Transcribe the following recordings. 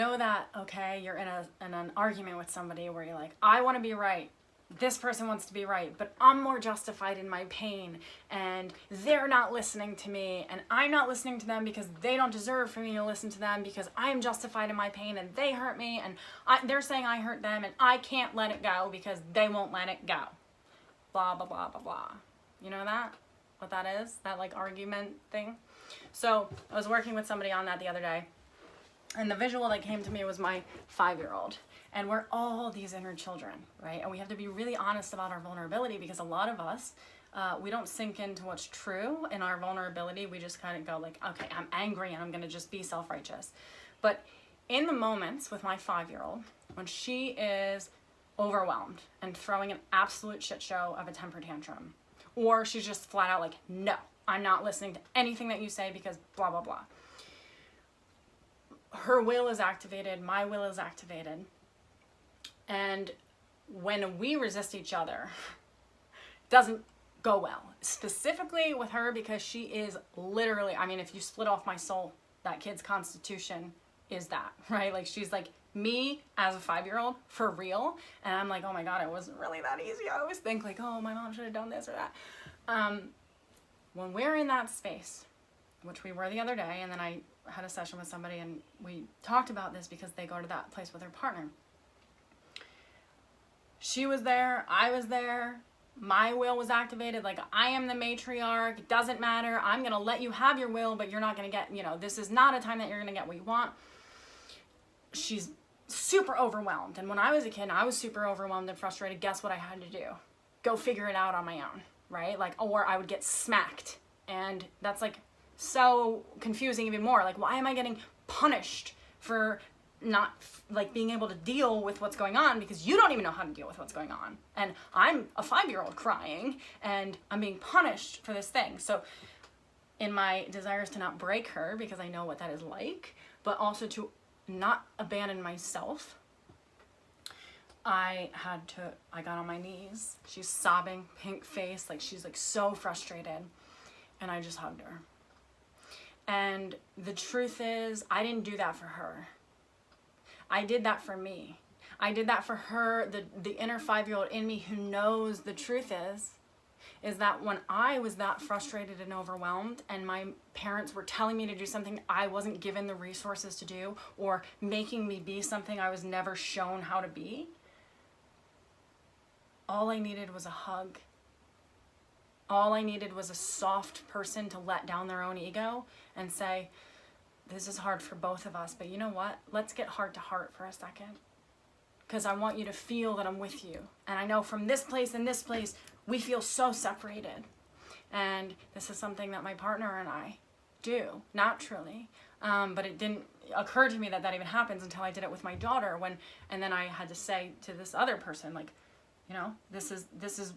know that, okay, you're in an argument with somebody where you're like, I want to be right. This person wants to be right, but I'm more justified in my pain, and they're not listening to me, and I'm not listening to them because they don't deserve for me to listen to them because I'm justified in my pain and they hurt me, and they're saying I hurt them, and I can't let it go because they won't let it go. Blah, blah, blah, blah, blah. You know that? What that is? That like argument thing? So I was working with somebody on that the other day, and the visual that came to me was my 5-year-old. And we're all these inner children, right? And we have to be really honest about our vulnerability, because a lot of us, we don't sink into what's true in our vulnerability. We just kind of go like, okay, I'm angry and I'm gonna just be self-righteous. But in the moments with my 5-year-old, when she is overwhelmed and throwing an absolute shit show of a temper tantrum, or she's just flat out like, no, I'm not listening to anything that you say because blah, blah, blah. Her will is activated, my will is activated. And when we resist each other, it doesn't go well. Specifically with her, because she is literally, I mean, if you split off my soul, that kid's constitution is that, right? Like, she's like me as a 5-year-old for real. And I'm like, oh my God, it wasn't really that easy. I always think like, oh, my mom should have done this or that. When we're in that space, which we were the other day, and then I had a session with somebody and we talked about this because they go to that place with their partner. She was there, I was there, my will was activated, like I am the matriarch, it doesn't matter, I'm gonna let you have your will, but you're not gonna get, this is not a time that you're gonna get what you want. She's super overwhelmed, and when I was a kid, I was super overwhelmed and frustrated. Guess what I had to do? Go figure it out on my own, right? Like, or I would get smacked, and that's like so confusing even more. Like, why am I getting punished for not like being able to deal with what's going on, because you don't even know how to deal with what's going on, and I'm a 5-year-old crying and I'm being punished for this thing. So in my desires to not break her, because I know what that is like, but also to not abandon myself, I got on my knees. She's sobbing, pink face, like she's like so frustrated, and I just hugged her. And the truth is, I didn't do that for her. I did that for me. I did that for her, the inner 5-year-old in me who knows the truth is that when I was that frustrated and overwhelmed and my parents were telling me to do something I wasn't given the resources to do, or making me be something I was never shown how to be, all I needed was a hug. All I needed was a soft person to let down their own ego and say, this is hard for both of us, but you know what? Let's get heart to heart for a second, because I want you to feel that I'm with you. And I know from this place and this place, we feel so separated. And this is something that my partner and I do, naturally. But it didn't occur to me that that even happens until I did it with my daughter. And then I had to say to this other person, like, this is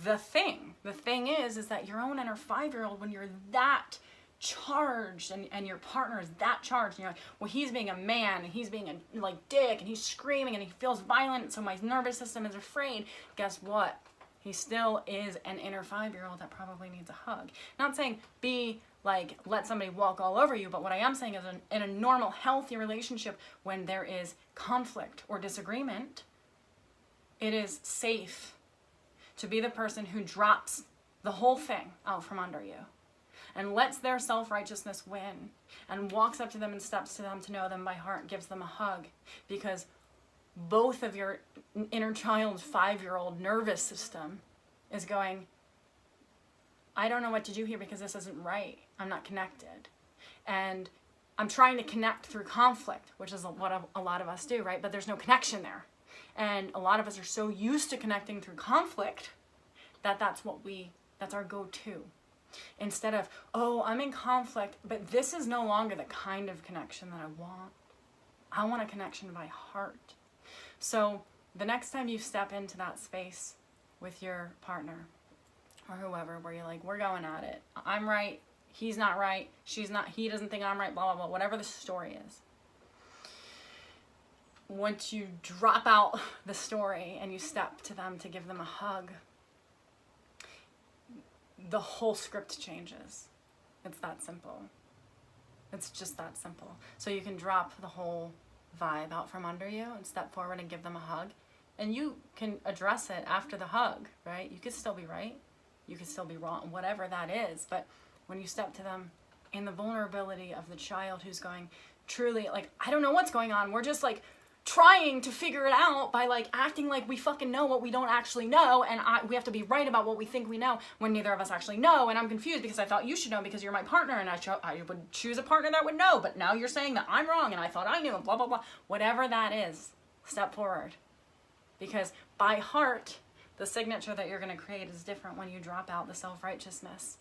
the thing. The thing is that your own inner 5-year-old, when you're that charged and your partner is that charged, and you're like, well, he's being a man and he's being a like dick and he's screaming and he feels violent, so my nervous system is afraid. Guess what? He still is an inner 5-year-old that probably needs a hug. Not saying be like, let somebody walk all over you, but what I am saying is in a normal, healthy relationship, when there is conflict or disagreement, it is safe to be the person who drops the whole thing out from under you and lets their self-righteousness win, and walks up to them and steps to them to know them by heart, gives them a hug, because both of your inner child's 5-year-old nervous system is going, I don't know what to do here because this isn't right. I'm not connected. And I'm trying to connect through conflict, which is what a lot of us do, right? But there's no connection there. And a lot of us are so used to connecting through conflict that that's our go-to. Instead of, oh, I'm in conflict, but this is no longer the kind of connection that I want. I want a connection by heart. So the next time you step into that space with your partner or whoever, where you're like, we're going at it, I'm right, he's not right, she's not, he doesn't think I'm right, blah, blah, blah, whatever the story is. Once you drop out the story and you step to them to give them a hug, the whole script changes. It's that simple. It's just that simple. So you can drop the whole vibe out from under you and step forward and give them a hug. And you can address it after the hug, right? You could still be right. You could still be wrong, whatever that is. But when you step to them in the vulnerability of the child who's going, truly, like, I don't know what's going on. We're just like trying to figure it out by like acting like we fucking know what we don't actually know. And we have to be right about what we think we know when neither of us actually know. And I'm confused because I thought you should know because you're my partner and I would choose a partner that would know. But now you're saying that I'm wrong and I thought I knew, and blah, blah, blah. Whatever that is, step forward. Because by heart, the signature that you're going to create is different when you drop out the self-righteousness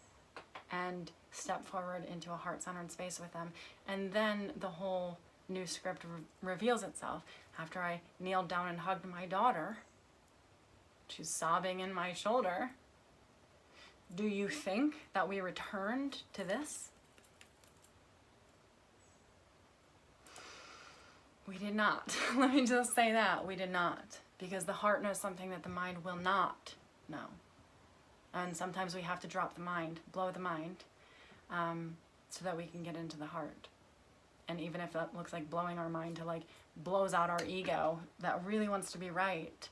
and step forward into a heart-centered space with them. And then the whole new script reveals itself. After I kneeled down and hugged my daughter, she's sobbing in my shoulder, do you think that we returned to this? We did not. Let me just say that. We did not. Because the heart knows something that the mind will not know. And sometimes we have to drop the mind, blow the mind, so that we can get into the heart. And even if that looks like blowing our mind to like blows out our ego that really wants to be right,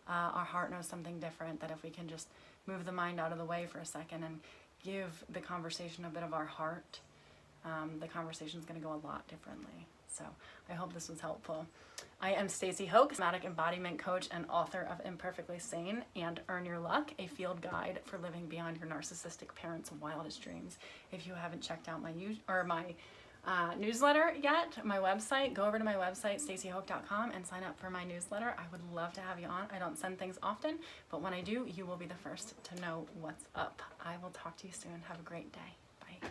our heart knows something different, that if we can just move the mind out of the way for a second and give the conversation a bit of our heart, the conversation's going to go a lot differently. So I hope this was helpful. I am Stacy Hoch, somatic embodiment coach and author of Imperfectly Sane and Earn Your Luck, a field guide for living beyond your narcissistic parents' wildest dreams. If you haven't checked out my newsletter yet, my website, go over to my website, stacyhoch.com, and sign up for my newsletter. I would love to have you on. I don't send things often, but when I do, you will be the first to know what's up. I will talk to you soon. Have a great day. Bye.